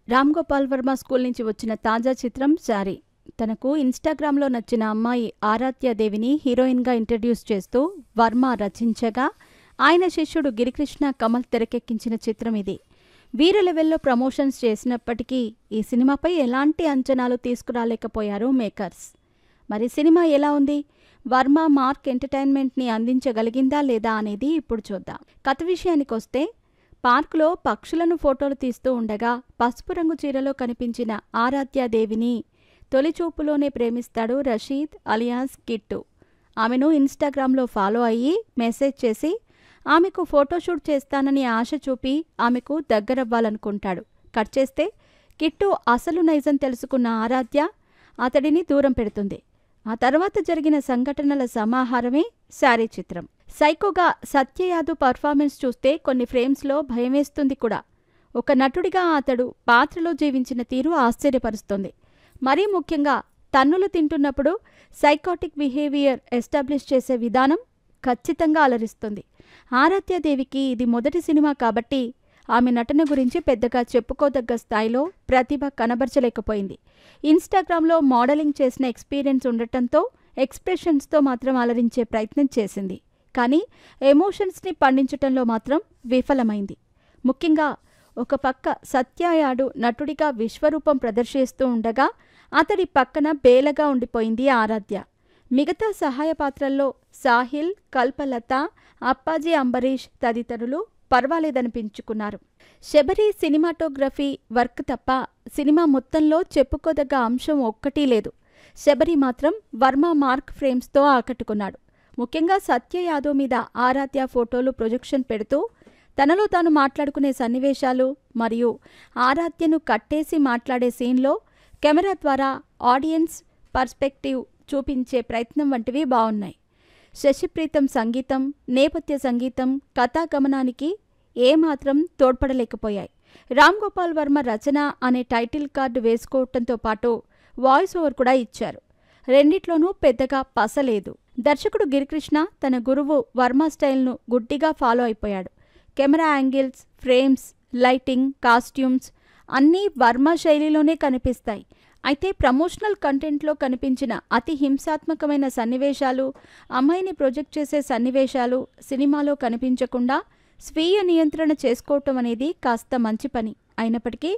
Ram Gopal Varma school నుంచి వచ్చిన తాజా చిత్రం శారీ. తనకు ఇన్‌స్టాగ్రామ్‌లో నచ్చిన అమ్మాయి ఆరాధ్యాదేవిని హీరోయిన్‌గా ఇంట్రడ్యూస్ చేస్తూ వర్మ రచించగా, ఆయన శిష్యుడు గిరికృష్ణ కమల్ తెరకెక్కించిన చిత్రం ఇది. వీర లెవెల్‌లో ప్రమోషన్స్ చేసినప్పటికీ ఈ సినిమాపై ఎలాంటి అంచనాలు తీసుకురాలేకపోయారు మేకర్స్. మరి సినిమా ఎలా ఉంది? వర్మ మార్క్ ఎంటర్‌టైన్‌మెంట్‌ని అందించగలిగిందా లేదా అనేది ఇప్పుడు చూద్దాం. కథ విషయానికొస్తే, పార్కులో పక్షులను ఫోటోలు తీస్తూ ఉండగా పసుపు రంగు చీరలో కనిపించిన ఆరాధ్యాదేవిని తొలిచూపులోనే ప్రేమిస్తాడు రషీద్ అలియాస్ కిట్టు. ఆమెను ఇన్‌స్టాగ్రామ్‌లో ఫాలో అయ్యి మెసేజ్ చేసి ఆమెకు ఫోటోషూట్ చేస్తానని ఆశ చూపి ఆమెకు దగ్గరవ్వాలనుకుంటాడు. కట్ చేస్తే కిట్టు అసలు నైజం తెలుసుకున్న ఆరాధ్య అతడిని దూరం పెడుతుంది. ఆ తర్వాత జరిగిన సంఘటనల సమాహారమే శారీ చిత్రం. సైకోగా సత్యయాదవ్ పర్ఫార్మెన్స్ చూస్తే కొన్ని ఫ్రేమ్స్లో భయమేస్తుంది కూడా. ఒక నటుడిగా అతడు పాత్రలో జీవించిన తీరు ఆశ్చర్యపరుస్తుంది. మరీ ముఖ్యంగా తన్నులు తింటున్నప్పుడు సైకోటిక్ బిహేవియర్ ఎస్టాబ్లిష్ చేసే విధానం ఖచ్చితంగా అలరిస్తుంది. ఆరాధ్యాదేవికి ఇది మొదటి సినిమా కాబట్టి ఆమె నటన గురించి పెద్దగా చెప్పుకోదగ్గ స్థాయిలో ప్రతిభ కనబరచలేకపోయింది. ఇన్‌స్టాగ్రామ్‌లో మోడలింగ్ చేసిన ఎక్స్‌పీరియన్స్ ఉండటంతో ఎక్స్‌ప్రెషన్స్‌తో మాత్రం అలరించే ప్రయత్నం చేసింది. కానీ ఎమోషన్స్‌ని పండించటంలో మాత్రం విఫలమైంది. ముఖ్యంగా ఒక పక్క సత్యయాడు నటుడిగా విశ్వరూపం ప్రదర్శిస్తూ ఉండగా, అతడి పక్కన బేలగా ఉండిపోయింది ఆరాధ్య. మిగతా సహాయ పాత్రల్లో సాహిల్, కల్పలత, అప్పాజీ అంబరీష్ తదితరులు పర్వాలేదనిపించుకున్నారు. శబరి సినిమాటోగ్రఫీ వర్క్ తప్ప సినిమా మొత్తంలో చెప్పుకోదగ్గ అంశం ఒక్కటీ లేదు. శబరి మాత్రం వర్మ మార్క్ ఫ్రేమ్స్తో ఆకట్టుకున్నాడు. ముఖ్యంగా సత్యయాదవ్ మీద ఆరాధ్య ఫోటోలు ప్రొజెక్షన్ పెడుతూ తనలో తాను మాట్లాడుకునే సన్నివేశాలు మరియు ఆరాధ్యను కట్టేసి మాట్లాడే సీన్లో కెమెరా ద్వారా ఆడియన్స్ పర్స్పెక్టివ్ చూపించే ప్రయత్నం వంటివి బావున్నాయి. శశిప్రీతం సంగీతం, నేపథ్య సంగీతం కథాగమనానికి ఏమాత్రం తోడ్పడలేకపోయాయి. రామ్ గోపాల్ వర్మ రచన అనే టైటిల్ కార్డు వేసుకోవటంతో పాటు వాయిస్ ఓవర్ కూడా ఇచ్చారు. రెండిట్లోనూ పెద్దగా పసలేదు. దర్శకుడు గిరికృష్ణ తన గురువు వర్మ స్టైల్ను గుడ్డిగా ఫాలో అయిపోయాడు. Camera angles, frames, lighting, costumes అన్నీ వర్మ శైలిలోనే కనిపిస్తాయి. అయితే ప్రమోషనల్ కంటెంట్లో కనిపించిన అతి హింసాత్మకమైన సన్నివేశాలు, అమ్మాయిని ప్రొజెక్ట్ చేసే సన్నివేశాలు సినిమాలో కనిపించకుండా స్వీయ నియంత్రణ చేసుకోవటం అనేది కాస్త మంచి పని. అయినప్పటికీ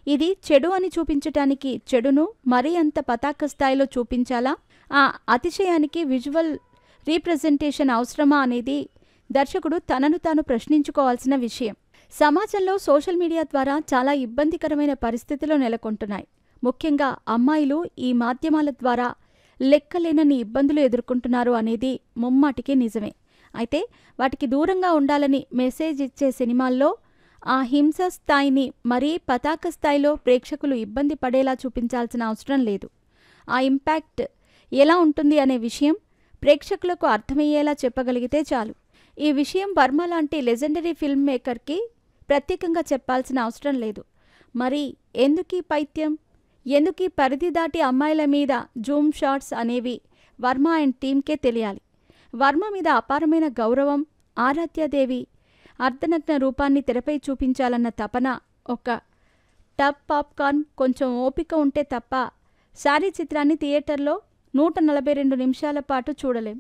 ఇది చెడు అని చూపించటానికి చెడును మరీ అంత పతాక స్థాయిలో చూపించాలా? ఆ అతిశయానికి విజువల్ రీప్రజెంటేషన్ అవసరమా అనేది దర్శకుడు తనను తాను ప్రశ్నించుకోవాల్సిన విషయం. సమాజంలో సోషల్ మీడియా ద్వారా చాలా ఇబ్బందికరమైన పరిస్థితులు నెలకొంటున్నాయి. ముఖ్యంగా అమ్మాయిలు ఈ మాధ్యమాల ద్వారా లెక్కలేనన్ని ఇబ్బందులు ఎదుర్కొంటున్నారు అనేది ముమ్మాటికి నిజమే. అయితే వాటికి దూరంగా ఉండాలని మెసేజ్ ఇచ్చే సినిమాల్లో ఆ హింస స్థాయిని మరీ పతాక స్థాయిలో ప్రేక్షకులు ఇబ్బంది పడేలా చూపించాల్సిన అవసరం లేదు. ఆ ఇంపాక్ట్ ఎలా ఉంటుంది అనే విషయం ప్రేక్షకులకు అర్థమయ్యేలా చెప్పగలిగితే చాలు. ఈ విషయం వర్మ లాంటి లెజెండరీ ఫిల్మ్ మేకర్కి ప్రత్యేకంగా చెప్పాల్సిన అవసరం లేదు. మరి ఎందుకీ పైత్యం? ఎందుకీ పరిధి దాటి అమ్మాయిల మీద జూమ్ షాట్స్ అనేవి వర్మ అండ్ టీమ్కే తెలియాలి. వర్మ మీద అపారమైన గౌరవం, ఆరాధ్యాదేవి అర్ధనగ్న రూపాన్ని తెరపై చూపించాలన్న తపన, ఒక టబ్ పాప్కార్న్, కొంచెం ఓపిక ఉంటే తప్ప శారీ చిత్రాన్ని థియేటర్లో 142 నిమిషాల పాటు చూడలేం.